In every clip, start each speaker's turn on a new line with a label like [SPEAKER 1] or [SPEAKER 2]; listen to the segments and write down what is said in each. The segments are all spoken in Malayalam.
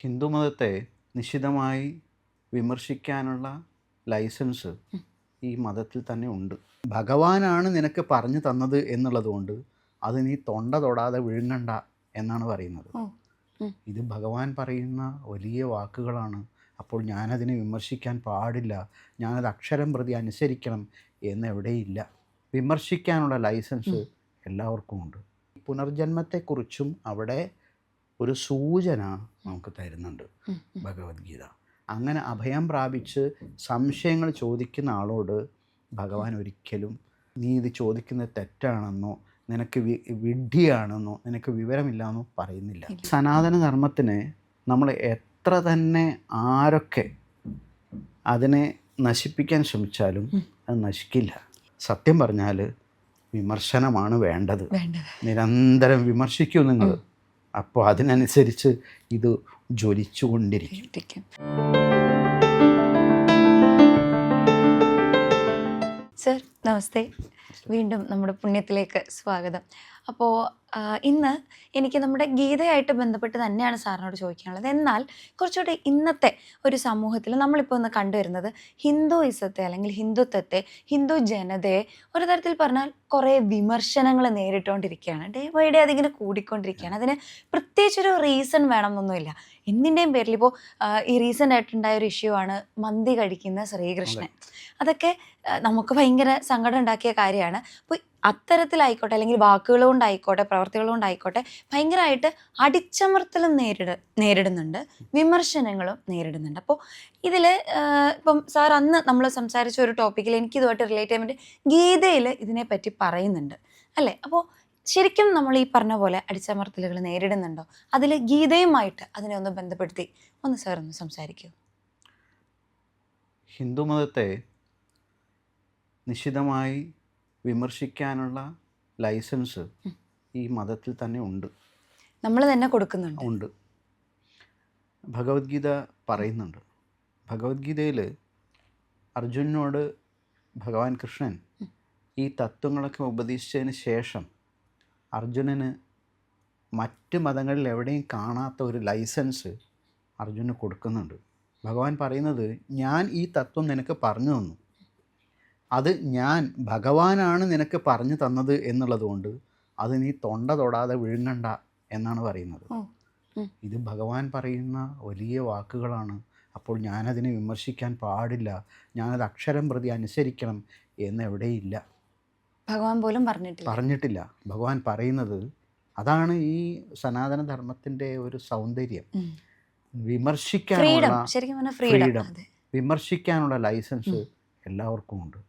[SPEAKER 1] ഹിന്ദുമതത്തെ നിശിതമായി വിമർശിക്കാനുള്ള ലൈസൻസ് ഈ മതത്തിൽ തന്നെ ഉണ്ട്. ഭഗവാനാണ് നിനക്ക് പറഞ്ഞു തന്നത് എന്നുള്ളതുകൊണ്ട് അത് നീ തൊണ്ട തൊടാതെ വിഴുങ്ങണ്ട എന്നാണ് പറയുന്നത്. ഇത് ഭഗവാൻ പറയുന്ന വലിയ വാക്കുകളാണ്. അപ്പോൾ ഞാനതിനെ വിമർശിക്കാൻ പാടില്ല, ഞാനത് അക്ഷരം പ്രതി അനുസരിക്കണം എന്നെവിടെയില്ല. വിമർശിക്കാനുള്ള ലൈസൻസ് എല്ലാവർക്കും ഉണ്ട്. പുനർജന്മത്തെക്കുറിച്ചും അവിടെ ഒരു സൂചന നമുക്ക് തരുന്നുണ്ട് ഭഗവത്ഗീത. അങ്ങനെ അഭയം പ്രാപിച്ച് സംശയങ്ങൾ ചോദിക്കുന്ന ആളോട് ഭഗവാൻ ഒരിക്കലും നീ ഇത് ചോദിക്കുന്നത് തെറ്റാണെന്നോ നിനക്ക് വിഡ്ഢിയാണെന്നോ നിനക്ക് വിവരമില്ലാന്നോ പറയുന്നില്ല. സനാതന ധർമ്മത്തിന് നമ്മൾ എത്ര തന്നെ ആരൊക്കെ അതിനെ നശിപ്പിക്കാൻ ശ്രമിച്ചാലും അത് നശിക്കില്ല. സത്യം പറഞ്ഞാൽ വിമർശനമാണ് വേണ്ടത്. നിരന്തരം വിമർശിക്കൂ നിങ്ങൾ, അപ്പോൾ അതിനനുസരിച്ച് ഇത് ജ്വലിച്ചുകൊണ്ടിരിക്കും.
[SPEAKER 2] സർ നമസ്തേ, വീണ്ടും നമ്മുടെ പുണ്യത്തിലേക്ക് സ്വാഗതം. അപ്പോൾ ഇന്ന് എനിക്ക് നമ്മുടെ ഗീതയായിട്ട് ബന്ധപ്പെട്ട് തന്നെയാണ് സാറിനോട് ചോദിക്കാനുള്ളത്. എന്നാൽ കുറച്ചുകൂടി ഇന്നത്തെ ഒരു സമൂഹത്തിൽ നമ്മളിപ്പോൾ ഒന്ന് കണ്ടുവരുന്നത് ഹിന്ദുയിസത്തെ അല്ലെങ്കിൽ ഹിന്ദുത്വത്തെ, ഹിന്ദു ജനതയെ ഒരു തരത്തിൽ പറഞ്ഞാൽ കുറേ വിമർശനങ്ങൾ നേരിട്ടുകൊണ്ടിരിക്കുകയാണ്. ഡേ ബൈ ഡേ അതിങ്ങനെ കൂടിക്കൊണ്ടിരിക്കുകയാണ്. അതിന് പ്രത്യേകിച്ചൊരു റീസൺ വേണമെന്നൊന്നുമില്ല. എന്തിൻ്റെയും പേരിൽ ഇപ്പോൾ ഈ റീസെൻ്റ് ആയിട്ടുണ്ടായ ഒരു ഇഷ്യൂ ആണ് മന്തി കഴിക്കുന്ന ശ്രീകൃഷ്ണൻ. അതൊക്കെ നമുക്ക് ഭയങ്കര സങ്കടം ഉണ്ടാക്കിയ കാര്യമാണ്. അപ്പോൾ അത്തരത്തിലായിക്കോട്ടെ, അല്ലെങ്കിൽ വാക്കുകൾ കൊണ്ടായിക്കോട്ടെ, പ്രവർത്തികൾ കൊണ്ടായിക്കോട്ടെ, ഭയങ്കരമായിട്ട് അടിച്ചമർത്തലും നേരിടുന്നുണ്ട്, വിമർശനങ്ങളും നേരിടുന്നുണ്ട്. അപ്പോൾ ഇതിൽ ഇപ്പം സാർ അന്ന് നമ്മൾ സംസാരിച്ച ഒരു ടോപ്പിക്കിൽ എനിക്കിതുമായിട്ട് റിലേറ്റ് ചെയ്യാൻ വേണ്ടി ഗീതയിൽ ഇതിനെപ്പറ്റി പറയുന്നുണ്ട് അല്ലേ? അപ്പോൾ ശരിക്കും നമ്മൾ ഈ പറഞ്ഞ പോലെ അടിച്ചമർത്തലുകൾ നേരിടുന്നുണ്ടോ? അതിൽ ഗീതയുമായിട്ട് അതിനെ ഒന്ന് ബന്ധപ്പെടുത്തി സാർ ഒന്ന് സംസാരിക്കൂ.
[SPEAKER 1] ഹിന്ദുമതത്തെ നിശിതമായി വിമർശിക്കാനുള്ള ലൈസൻസ് ഈ മതത്തിൽ തന്നെ ഉണ്ട്.
[SPEAKER 2] നമ്മൾ തന്നെ കൊടുക്കുന്നുണ്ട്.
[SPEAKER 1] ഉണ്ട്. ഭഗവത്ഗീത പറയുന്നുണ്ട്. ഭഗവത്ഗീതയിൽ അർജുനനോട് ഭഗവാൻ കൃഷ്ണൻ ഈ തത്വങ്ങളൊക്കെ ഉപദേശിച്ചതിന് ശേഷം അർജുനന് മറ്റ് മതങ്ങളിൽ എവിടെയും കാണാത്ത ഒരു ലൈസൻസ് അർജുനന് കൊടുക്കുന്നുണ്ട്. ഭഗവാൻ പറയുന്നത്, ഞാൻ ഈ തത്വം നിനക്ക് പറഞ്ഞു തന്നു, അത് ഞാൻ ഭഗവാനാണ് നിനക്ക് പറഞ്ഞു തന്നത് എന്നുള്ളതുകൊണ്ട് അത് നീ തൊണ്ട തൊടാതെ വിഴുങ്ങണ്ട എന്നാണ് പറയുന്നത്. ഇത് ഭഗവാൻ പറയുന്ന വലിയ വാക്കുകളാണ്. അപ്പോൾ ഞാനതിനെ വിമർശിക്കാൻ പാടില്ല, ഞാനത് അക്ഷരം പ്രതി അനുസരിക്കണം എന്നെവിടെയില്ല.
[SPEAKER 2] ഭഗവാൻ പോലും പറഞ്ഞിട്ടില്ല.
[SPEAKER 1] ഭഗവാൻ പറയുന്നത് അതാണ് ഈ സനാതന ധർമ്മത്തിൻ്റെ ഒരു സൗന്ദര്യം. വിമർശിക്കാനുള്ള ലൈസൻസ് എല്ലാവർക്കും ഉണ്ട്.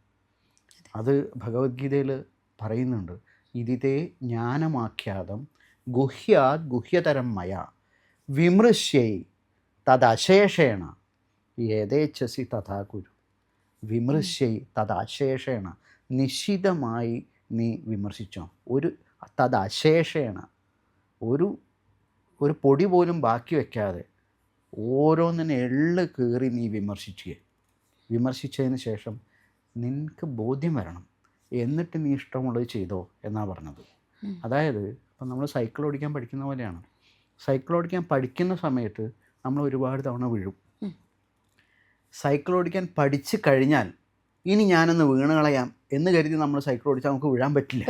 [SPEAKER 1] അത് ഭഗവത്ഗീതയിൽ പറയുന്നുണ്ട്. ഇതിതേ ജ്ഞാനമാഖ്യാതം ഗുഹ്യാത് ഗുഹ്യതരം മയ വിമൃശ്യൈ തദശേഷേണ യഥേച്ഛസി തഥാ കുരു. വിമൃശ്യൈ തദശേഷേണ, നിശ്ചിതമായി നീ വിമർശിച്ചോ. ഒരു തദശേഷേണ, ഒരു പൊടി പോലും ബാക്കി വയ്ക്കാതെ ഓരോന്നിനെ എള്ള് കീറി നീ വിമർശിച്ചതിന് ശേഷം നിനക്ക് ബോധ്യം വരണം, എന്നിട്ട് നീ ഇഷ്ടമുള്ളത് ചെയ്തോ എന്നാണ് പറഞ്ഞത്. അതായത് ഇപ്പം നമ്മൾ സൈക്കിൾ ഓടിക്കാൻ പഠിക്കുന്ന പോലെയാണ്. സൈക്കിൾ ഓടിക്കാൻ പഠിക്കുന്ന സമയത്ത് നമ്മൾ ഒരുപാട് തവണ വീഴും. സൈക്കിൾ ഓടിക്കാൻ പഠിച്ചു കഴിഞ്ഞാൽ ഇനി ഞാനൊന്ന് വീണ് കളയാം എന്ന് കരുതി നമ്മൾ സൈക്കിൾ ഓടിച്ചാൽ നമുക്ക് വീഴാൻ പറ്റില്ല.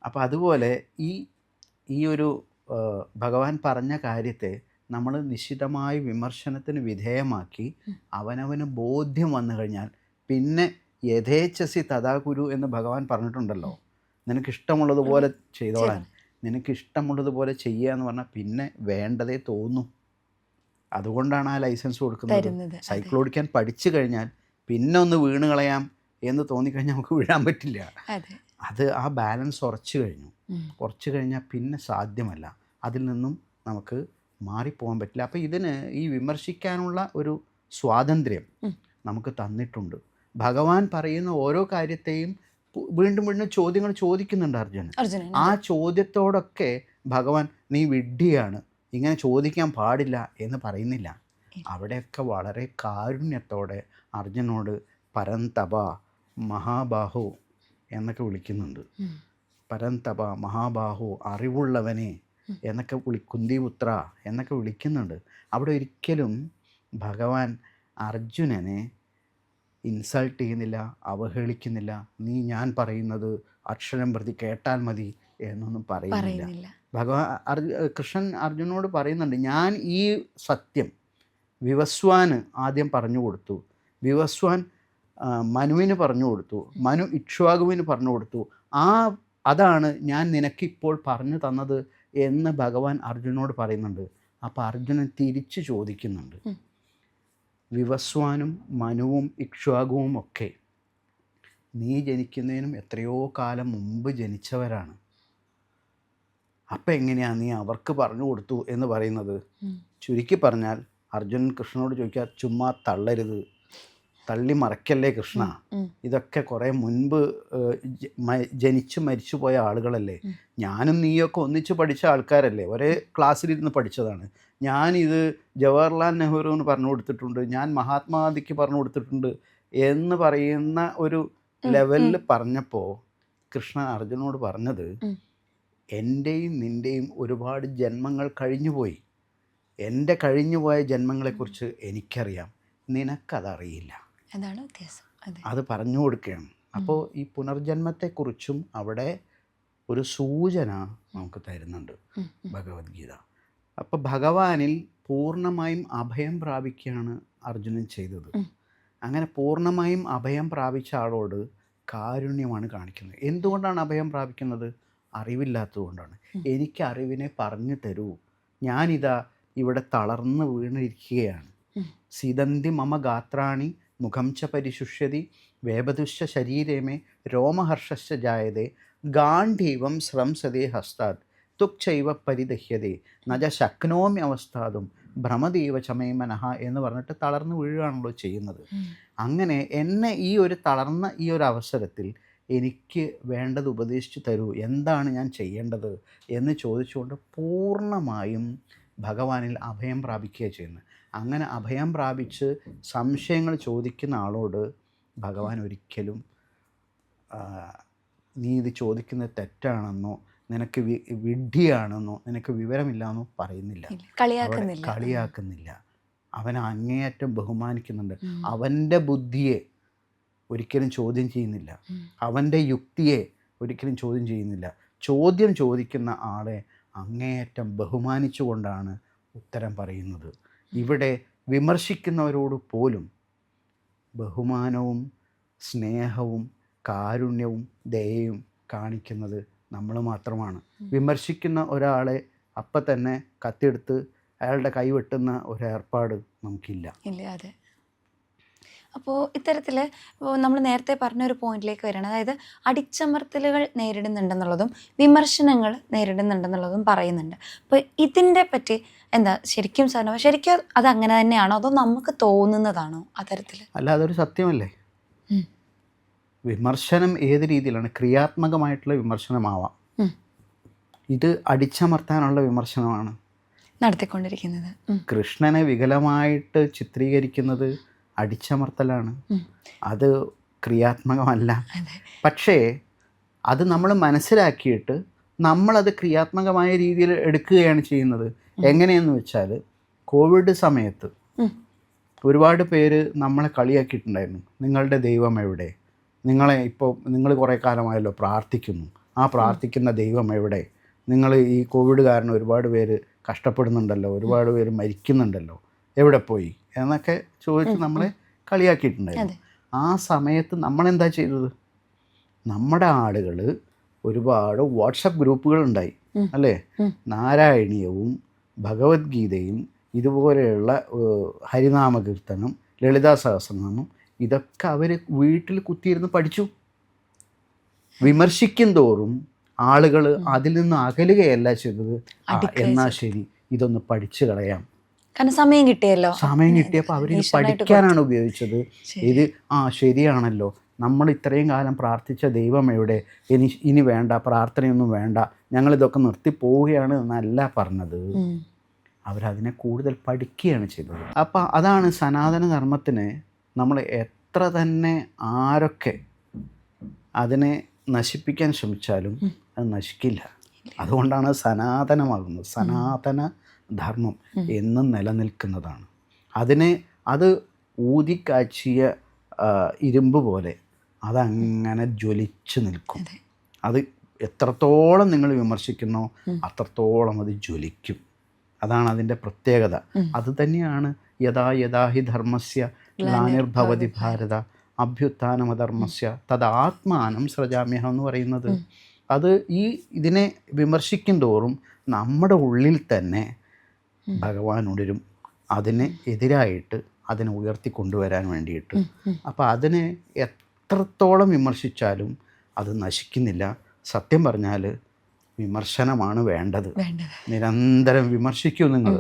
[SPEAKER 1] അപ്പം അതുപോലെ ഈ ഒരു ഭഗവാൻ പറഞ്ഞ കാര്യത്തെ നമ്മൾ നിശ്ചിതമായി വിമർശനത്തിന് വിധേയമാക്കി അവനവന് ബോധ്യം വന്നു കഴിഞ്ഞാൽ പിന്നെ യഥേച്ഛസി തഥാ കുരു എന്ന് ഭഗവാൻ പറഞ്ഞിട്ടുണ്ടല്ലോ. നിനക്കിഷ്ടമുള്ളതുപോലെ ചെയ്തോളാൻ, നിനക്കിഷ്ടമുള്ളതുപോലെ ചെയ്യുക എന്ന് പറഞ്ഞാൽ പിന്നെ വേണ്ടതേ തോന്നും. അതുകൊണ്ടാണ് ആ ലൈസൻസ് കൊടുക്കുന്നത്. സൈക്കിൾ ഓടിക്കാൻ പഠിച്ചു കഴിഞ്ഞാൽ പിന്നെ ഒന്ന് വീണ് കളയാം എന്ന് തോന്നിക്കഴിഞ്ഞാൽ നമുക്ക് വീഴാൻ പറ്റില്ല. അത് ആ ബാലൻസ് ഉറച്ചു കഴിഞ്ഞാൽ പിന്നെ സാധ്യമല്ല, അതിൽ നിന്നും നമുക്ക് മാറിപ്പോകാൻ പറ്റില്ല. അപ്പോൾ ഇതിന് ഈ വിമർശിക്കാനുള്ള ഒരു സ്വാതന്ത്ര്യം നമുക്ക് തന്നിട്ടുണ്ട്. ഭഗവാൻ പറയുന്ന ഓരോ കാര്യത്തെയും വീണ്ടും വീണ്ടും ചോദ്യങ്ങൾ ചോദിക്കുന്നുണ്ട് അർജുനൻ. ആ ചോദ്യത്തോടൊക്കെ ഭഗവാൻ നീ വിഡ്ഢിയാണ്, ഇങ്ങനെ ചോദിക്കാൻ പാടില്ല എന്ന് പറയുന്നില്ല. അവിടെയൊക്കെ വളരെ കാരുണ്യത്തോടെ അർജുനോട് പരന്തപ മഹാബാഹു എന്നൊക്കെ വിളിക്കുന്നുണ്ട്. പരന്തപ മഹാബാഹു, അറിവുള്ളവനെ, എന്നൊക്കെ കുന്തിപുത്ര എന്നൊക്കെ വിളിക്കുന്നുണ്ട്. അവിടെ ഒരിക്കലും ഭഗവാൻ അർജുനനെ ഇൻസൾട്ട് ചെയ്യുന്നില്ല, അവഹേളിക്കുന്നില്ല. നീ ഞാൻ പറയുന്നത് അക്ഷരം പ്രതി കേട്ടാൽ മതി എന്നൊന്നും പറയുന്നില്ല. കൃഷ്ണൻ അർജുനോട് പറയുന്നുണ്ട്, ഞാൻ ഈ സത്യം വിവസ്വാന് ആദ്യം പറഞ്ഞു കൊടുത്തു, വിവസ്വാൻ മനുവിന് പറഞ്ഞു കൊടുത്തു, മനു ഇക്ഷ്വാകുവിന് പറഞ്ഞു കൊടുത്തു, അതാണ് ഞാൻ നിനക്കിപ്പോൾ പറഞ്ഞു തന്നത് എന്ന് ഭഗവാൻ അർജുനോട് പറയുന്നുണ്ട്. അപ്പോൾ അർജുനൻ തിരിച്ചു ചോദിക്കുന്നുണ്ട്, വിവസ്വാനും മനുവും ഇക്ഷ്വാകുവും ഒക്കെ നീ ജനിക്കുന്നതിനും എത്രയോ കാലം മുമ്പ് ജനിച്ചവരാണ്. അപ്പം എങ്ങനെയാണ് നീ അവർക്ക് പറഞ്ഞു കൊടുത്തു എന്ന് പറയുന്നത്? ചുരുക്കി പറഞ്ഞാൽ അർജുനൻ കൃഷ്ണനോട് ചോദിക്കുക, ചുമ്മാ തള്ളരുത്, തള്ളി മറക്കല്ലേ കൃഷ്ണ, ഇതൊക്കെ കുറേ മുൻപ് ജനിച്ചു മരിച്ചു പോയ ആളുകളല്ലേ, ഞാനും നീയൊക്കെ ഒന്നിച്ച് പഠിച്ച ആൾക്കാരല്ലേ, ഒരേ ക്ലാസ്സിലിരുന്ന് പഠിച്ചതാണ്. ഞാനിത് ജവഹർലാൽ നെഹ്റുവിന് പറഞ്ഞു കൊടുത്തിട്ടുണ്ട്, ഞാൻ മഹാത്മാഗാന്ധിക്ക് പറഞ്ഞു കൊടുത്തിട്ടുണ്ട് എന്ന് പറയുന്ന ഒരു ലെവലിൽ പറഞ്ഞപ്പോൾ കൃഷ്ണൻ അർജുനോട് പറഞ്ഞത്, എൻ്റെയും നിൻ്റെയും ഒരുപാട് ജന്മങ്ങൾ കഴിഞ്ഞുപോയി, എൻ്റെ കഴിഞ്ഞുപോയ ജന്മങ്ങളെക്കുറിച്ച് എനിക്കറിയാം, നിനക്കതറിയില്ല.
[SPEAKER 2] അതാണ് വ്യത്യാസം.
[SPEAKER 1] അത് പറഞ്ഞു കൊടുക്കുകയാണ്. അപ്പോൾ ഈ പുനർജന്മത്തെക്കുറിച്ചും അവിടെ ഒരു സൂചന നമുക്ക് തരുന്നുണ്ട് ഭഗവത്ഗീത. അപ്പോൾ ഭഗവാനിൽ പൂർണ്ണമായും അഭയം പ്രാപിക്കുകയാണ് അർജുനൻ ചെയ്തത്. അങ്ങനെ പൂർണ്ണമായും അഭയം പ്രാപിച്ച ആളോട് കാരുണ്യമാണ് കാണിക്കുന്നത്. എന്തുകൊണ്ടാണ് അഭയം പ്രാപിക്കുന്നത്? അറിവില്ലാത്തതുകൊണ്ടാണ്. എനിക്ക് അറിവിനെ പറഞ്ഞു തരൂ, ഞാനിതാ ഇവിടെ തളർന്ന് വീണിരിക്കുകയാണ്. സിദന്തി മമ ഗാത്രാണി മുഖം ച പരിശുഷ്യതി വേപതുശ്ച ശരീരമേ രോമഹർഷശ്ച ജായതേ ഗാണ്ഡീവം സ്രംസതേ ഹസ്താത് തുക്ചൈവ പരിദഹ്യതേ നജ ശക്നോമ്യവസ്ഥാതും ഭ്രമദീവ ചമേ മനഃ എന്ന് പറഞ്ഞിട്ട് തളർന്ന് വീഴുകയാണല്ലോ ചെയ്യുന്നത്. അങ്ങനെ എന്നെ ഈ ഒരു തളർന്ന ഈ ഒരു അവസരത്തിൽ എനിക്ക് വേണ്ടത് ഉപദേശിച്ചു തരൂ, എന്താണ് ഞാൻ ചെയ്യേണ്ടത് എന്ന് ചോദിച്ചുകൊണ്ട് പൂർണ്ണമായും ഭഗവാനിൽ അഭയം പ്രാപിക്കുക ചെയ്യുന്നത്. അങ്ങനെ അഭയം പ്രാപിച്ച് സംശയങ്ങൾ ചോദിക്കുന്ന ആളോട് ഭഗവാൻ ഒരിക്കലും നീ ഇത് ചോദിക്കുന്നത് തെറ്റാണെന്നോ, നിനക്ക് വിഡ്ഢിയാണെന്നോ, നിനക്ക് വിവരമില്ലാന്നോ പറയുന്നില്ല, കളിയാക്കുന്നില്ല. അവനെ അങ്ങേയറ്റം ബഹുമാനിക്കുന്നുണ്ട്. അവൻ്റെ ബുദ്ധിയെ ഒരിക്കലും ചോദ്യം ചെയ്യുന്നില്ല, അവൻ്റെ യുക്തിയെ ഒരിക്കലും ചോദ്യം ചെയ്യുന്നില്ല. ചോദ്യം ചോദിക്കുന്ന ആളെ അങ്ങേയറ്റം ബഹുമാനിച്ചുകൊണ്ടാണ് ഉത്തരം പറയുന്നത്. ഇവിടെ വിമർശിക്കുന്നവരോട് പോലും ബഹുമാനവും സ്നേഹവും കാരുണ്യവും ദയയും കാണിക്കുന്നത് നമ്മൾ മാത്രമാണ്. വിമർശിക്കുന്ന ഒരാളെ അപ്പം തന്നെ കത്തിയെടുത്ത് അയാളുടെ കൈ വെട്ടുന്ന ഒരു ഏർപ്പാട് നമുക്കില്ല.
[SPEAKER 2] അതെ. അപ്പോൾ ഇത്തരത്തിൽ നമ്മൾ നേരത്തെ പറഞ്ഞൊരു പോയിന്റിലേക്ക് വരികയാണ്. അതായത് അടിച്ചമർത്തലുകൾ നേരിടുന്നുണ്ടെന്നുള്ളതും വിമർശനങ്ങൾ നേരിടുന്നുണ്ടെന്നുള്ളതും പറയുന്നുണ്ട്. അപ്പോൾ ഇതിൻ്റെ പറ്റി എന്താ ശരിക്കും സാധനം, ശരിക്കും അത് അങ്ങനെ തന്നെയാണോ അതോ നമുക്ക് തോന്നുന്നതാണോ അത്തരത്തിൽ?
[SPEAKER 1] അല്ല, അതൊരു സത്യമല്ലേ. വിമർശനം ഏത് രീതിയിലാണ്? ക്രിയാത്മകമായിട്ടുള്ള വിമർശനമാവാം. ഇത് അടിച്ചമർത്താനുള്ള വിമർശനമാണ്
[SPEAKER 2] നടത്തിക്കൊണ്ടിരിക്കുന്നത്.
[SPEAKER 1] കൃഷ്ണനെ വികലമായിട്ട് ചിത്രീകരിക്കുന്നത് അടിച്ചമർത്തലാണ്, അത് ക്രിയാത്മകമല്ല. പക്ഷേ അത് നമ്മൾ മനസ്സിലാക്കിയിട്ട് നമ്മളത് ക്രിയാത്മകമായ രീതിയിൽ എടുക്കുകയാണ് ചെയ്യുന്നത്. എങ്ങനെയെന്ന് വെച്ചാൽ, കോവിഡ് സമയത്ത് ഒരുപാട് പേര് നമ്മളെ കളിയാക്കിയിട്ടുണ്ടായിരുന്നു. നിങ്ങളുടെ ദൈവം എവിടെ? നിങ്ങൾ കുറേ കാലമായല്ലോ പ്രാർത്ഥിക്കുന്നു, ആ പ്രാർത്ഥിക്കുന്ന ദൈവം എവിടെ? നിങ്ങൾ ഈ കോവിഡ് കാരണം ഒരുപാട് പേര് കഷ്ടപ്പെടുന്നുണ്ടല്ലോ, ഒരുപാട് പേര് മരിക്കുന്നുണ്ടല്ലോ, എവിടെ പോയി എന്നൊക്കെ ചോദിച്ച് നമ്മളെ കളിയാക്കിയിട്ടുണ്ടായിരുന്നു. ആ സമയത്ത് നമ്മളെന്താ ചെയ്തത്? നമ്മുടെ ആളുകൾ ഒരുപാട് വാട്സപ്പ് ഗ്രൂപ്പുകളുണ്ടായി അല്ലേ, നാരായണീയവും ഭഗവത്ഗീതയും ഇതുപോലെയുള്ള ഹരിനാമകീർത്തനം, ലളിതാ സഹസ്രനാമം, ഇതൊക്കെ അവർ വീട്ടിൽ കുത്തിയിരുന്ന് പഠിച്ചു. വിമർശിക്കും തോറും ആളുകൾ അതിൽ നിന്ന് അകലുകയല്ല ചെയ്തത്. എന്നാൽ ശരി, ഇതൊന്ന് പഠിച്ചു കളയാം,
[SPEAKER 2] കാരണം സമയം
[SPEAKER 1] കിട്ടിയപ്പോൾ അവരിത് പഠിക്കാനാണ് ഉപയോഗിച്ചത്. ഇത് ശരിയാണല്ലോ, നമ്മൾ ഇത്രയും കാലം പ്രാർത്ഥിച്ച ദൈവം എവിടെ? ഇനി വേണ്ട, പ്രാർത്ഥനയൊന്നും വേണ്ട, ഞങ്ങളിതൊക്കെ നിർത്തിപ്പോവുകയാണ് എന്നല്ല പറഞ്ഞത്. അവരതിനെ കൂടുതൽ പഠിക്കുകയാണ് ചെയ്തത്. അപ്പം അതാണ് സനാതന ധർമ്മത്തിനെ നമ്മൾ എത്ര തന്നെ ആരൊക്കെ അതിനെ നശിപ്പിക്കാൻ ശ്രമിച്ചാലും അത് നശിക്കില്ല. അതുകൊണ്ടാണ് സനാതനമാകുന്നത്. സനാതന ധർമ്മം എന്നും നിലനിൽക്കുന്നതാണ്. അത് ഊതിക്കാച്ചിയ ഇരുമ്പ് പോലെ അതങ്ങനെ ജ്വലിച്ച് നിൽക്കും. അത് എത്രത്തോളം നിങ്ങൾ വിമർശിക്കുന്നോ അത്രത്തോളം അത് ജ്വലിക്കും. അതാണ് അതിൻ്റെ പ്രത്യേകത. അത് തന്നെയാണ് യഥാ യഥാഹി ധർമ്മസ്യ ഗ്ലാനിർഭവതി ഭാരത അഭ്യുത്ഥാനമധർമ്മസ്യ തദാത്മാനം സൃജാമ്യഹം എന്ന് പറയുന്നത്. അത് ഇതിനെ വിമർശിക്കും തോറും നമ്മുടെ ഉള്ളിൽ തന്നെ ഭഗവാൻ ഉണരും, അതിന് എതിരായിട്ട് അതിനെ ഉയർത്തിക്കൊണ്ടുവരാൻ വേണ്ടിയിട്ട്. അപ്പോൾ അതിനെ എത്രത്തോളം വിമർശിച്ചാലും അത് നശിക്കുന്നില്ല. സത്യം പറഞ്ഞാൽ വിമർശനമാണ് വേണ്ടത്. നിരന്തരം വിമർശിക്കൂ നിങ്ങൾ,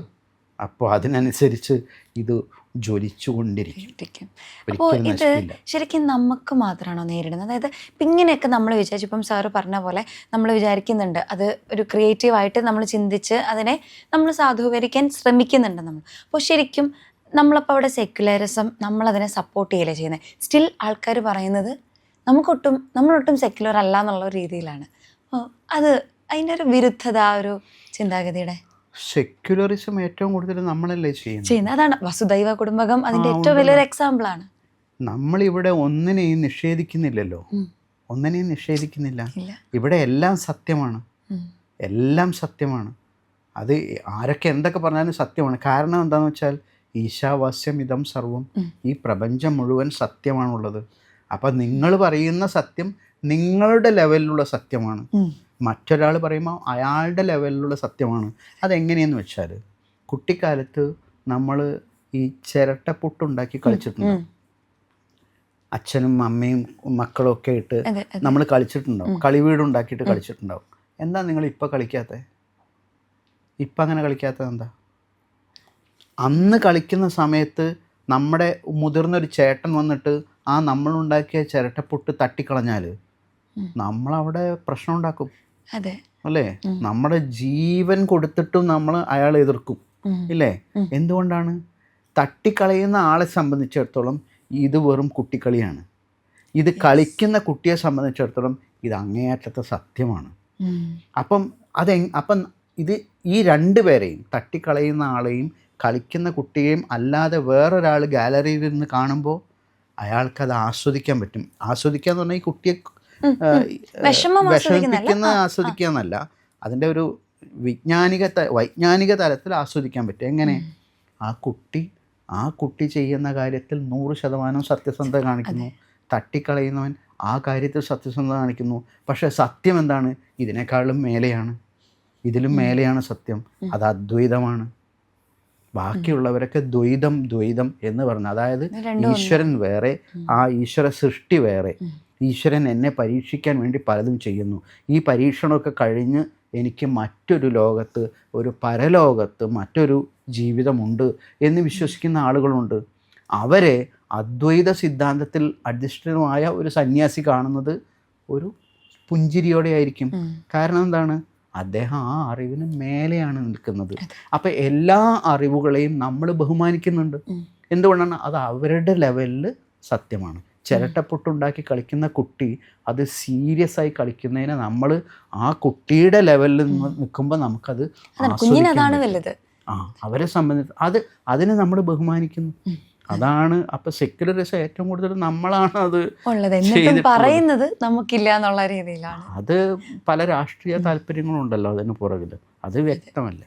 [SPEAKER 1] അപ്പോൾ അതിനനുസരിച്ച് ഇത് ജ്വലിച്ചുകൊണ്ടിരിക്കും.
[SPEAKER 2] അപ്പോൾ ഇത് ശരിക്കും നമുക്ക് മാത്രമാണോ നേരിടുന്നത്? അതായത് ഇപ്പം ഇങ്ങനെയൊക്കെ നമ്മൾ വിചാരിച്ചു, ഇപ്പം സാറ് പറഞ്ഞ പോലെ നമ്മൾ വിചാരിക്കുന്നുണ്ട്, അത് ഒരു ക്രിയേറ്റീവായിട്ട് നമ്മൾ ചിന്തിച്ച് അതിനെ നമ്മൾ സാധൂകരിക്കാൻ ശ്രമിക്കുന്നുണ്ട് നമ്മൾ. അപ്പോൾ ശരിക്കും നമ്മളപ്പോൾ അവിടെ സെക്യുലറിസം നമ്മളതിനെ സപ്പോർട്ട് ചെയ്യലേ ചെയ്യുന്നത്. സ്റ്റിൽ ആൾക്കാർ പറയുന്നത് നമ്മളൊട്ടും സെക്യുലർ അല്ല എന്നുള്ള രീതിയിലാണ്. അപ്പോൾ അതിൻ്റെ ഒരു വിരുദ്ധത, ഒരു ചിന്താഗതിയുടെ
[SPEAKER 1] സെക്യുലറിസം ഏറ്റവും കൂടുതൽ നമ്മളല്ലേ
[SPEAKER 2] ചെയ്യുന്നത്. അതാണ് വസുദൈവ കുടുംബകം അതിൻ്റെ ഏറ്റവും വലിയൊരു എക്സാമ്പിളാണ്.
[SPEAKER 1] നമ്മളിവിടെ ഒന്നിനെയും നിഷേധിക്കുന്നില്ലല്ലോ, ഒന്നിനെയും നിഷേധിക്കുന്നില്ല. ഇവിടെ എല്ലാം സത്യമാണ്, എല്ലാം സത്യമാണ്. അത് ആരൊക്കെ എന്തൊക്കെ പറഞ്ഞാലും സത്യമാണ്. കാരണം എന്താണെന്ന് വെച്ചാൽ ഈശാവാസ്യം ഇതം സർവം, ഈ പ്രപഞ്ചം മുഴുവൻ സത്യമാണുള്ളത്. അപ്പം നിങ്ങൾ പറയുന്ന സത്യം നിങ്ങളുടെ ലെവലിലുള്ള സത്യമാണ്, മറ്റൊരാൾ പറയുമ്പോൾ അയാളുടെ ലെവലിലുള്ള സത്യമാണ്. അതെങ്ങനെയെന്ന് വെച്ചാൽ കുട്ടിക്കാലത്ത് നമ്മൾ ഈ ചിരട്ടപ്പുട്ടുണ്ടാക്കി കളിച്ചിട്ടുണ്ടാവും. അച്ഛനും അമ്മയും മക്കളും ഒക്കെ ഇട്ട് നമ്മൾ കളിച്ചിട്ടുണ്ടാവും, കളിവീടുണ്ടാക്കിയിട്ട് കളിച്ചിട്ടുണ്ടാവും. എന്താ നിങ്ങൾ ഇപ്പോൾ കളിക്കാത്തത്? ഇപ്പം അങ്ങനെ കളിക്കാത്തത് എന്താ? അന്ന് കളിക്കുന്ന സമയത്ത് നമ്മുടെ മുതിർന്നൊരു ചേട്ടൻ വന്നിട്ട് ആ നമ്മളുണ്ടാക്കിയ ചിരട്ടപ്പുട്ട് തട്ടിക്കളഞ്ഞാൽ നമ്മളവിടെ പ്രശ്നം ഉണ്ടാക്കും, അല്ലേ? നമ്മുടെ ജീവൻ കൊടുത്തിട്ടും നമ്മൾ അയാളെ എതിർക്കും, ഇല്ലേ? എന്തുകൊണ്ടാണ്? തട്ടിക്കളയുന്ന ആളെ സംബന്ധിച്ചിടത്തോളം ഇത് വെറും കുട്ടിക്കളിയാണ്. ഇത് കളിക്കുന്ന കുട്ടിയെ സംബന്ധിച്ചിടത്തോളം ഇത് അങ്ങേയറ്റത്തെ സത്യമാണ്. അപ്പം ഇത് ഈ രണ്ടുപേരെയും, തട്ടിക്കളയുന്ന ആളെയും കളിക്കുന്ന കുട്ടിയെയും അല്ലാതെ വേറൊരാൾ ഗാലറിയിൽ നിന്ന് കാണുമ്പോൾ അയാൾക്കത് ആസ്വദിക്കാൻ പറ്റും. ആസ്വദിക്കുക എന്ന് പറഞ്ഞാൽ ഈ കുട്ടിയെ വിഷമിപ്പിക്കുന്ന ആസ്വദിക്കുക എന്നല്ല, അതിൻ്റെ ഒരു വൈജ്ഞാനിക തലത്തിൽ ആസ്വദിക്കാൻ പറ്റും. എങ്ങനെ? ആ കുട്ടി ചെയ്യുന്ന കാര്യത്തിൽ 100% സത്യസന്ധത കാണിക്കുന്നു, തട്ടിക്കളയുന്നവൻ ആ കാര്യത്തിൽ സത്യസന്ധത കാണിക്കുന്നു. പക്ഷേ സത്യം എന്താണ്? ഇതിനേക്കാളും മേലെയാണ്, ഇതിലും മേലെയാണ് സത്യം. അത് അദ്വൈതമാണ്. ബാക്കിയുള്ളവരൊക്കെ ദ്വൈതം എന്ന് പറഞ്ഞു. അതായത് ഈശ്വരൻ വേറെ, ആ ഈശ്വര സൃഷ്ടി വേറെ. ഈശ്വരൻ എന്നെ പരീക്ഷിക്കാൻ വേണ്ടി പലതും ചെയ്യുന്നു. ഈ പരീക്ഷണമൊക്കെ കഴിഞ്ഞ് എനിക്ക് മറ്റൊരു ലോകത്ത്, ഒരു പരലോകത്ത് മറ്റൊരു ജീവിതമുണ്ട് എന്ന് വിശ്വസിക്കുന്ന ആളുകളുണ്ട്. അവരെ അദ്വൈത സിദ്ധാന്തത്തിൽ അധിഷ്ഠിതമായ ഒരു സന്യാസി കാണുന്നത് ഒരു പുഞ്ചിരിയോടെ ആയിരിക്കും. കാരണം എന്താണ്? അദ്ദേഹം ആ അറിവിന് മേലെയാണ് നിൽക്കുന്നത്. അപ്പം എല്ലാ അറിവുകളെയും നമ്മൾ ബഹുമാനിക്കുന്നുണ്ട്. എന്തുകൊണ്ടാണ്? അത് അവരുടെ ലെവലിൽ സത്യമാണ്. ചിരട്ടപ്പുട്ടുണ്ടാക്കി കളിക്കുന്ന കുട്ടി അത് സീരിയസ് ആയി കളിക്കുന്നതിന് നമ്മൾ ആ കുട്ടിയുടെ ലെവലിൽ നിൽക്കുമ്പോൾ നമുക്കത് അവരെ സംബന്ധിച്ച് അതിനെ നമ്മൾ ബഹുമാനിക്കുന്നു. അതാണ്. അപ്പം സെക്യുലറിസം ഏറ്റവും കൂടുതൽ നമ്മളാണ് അത്
[SPEAKER 2] പറയുന്നത്, നമുക്കില്ല എന്നുള്ള രീതിയിലാണ്.
[SPEAKER 1] അത് പല രാഷ്ട്രീയ താല്പര്യങ്ങളുണ്ടല്ലോ അതിന് പുറകിൽ, അത് വ്യക്തമല്ലേ.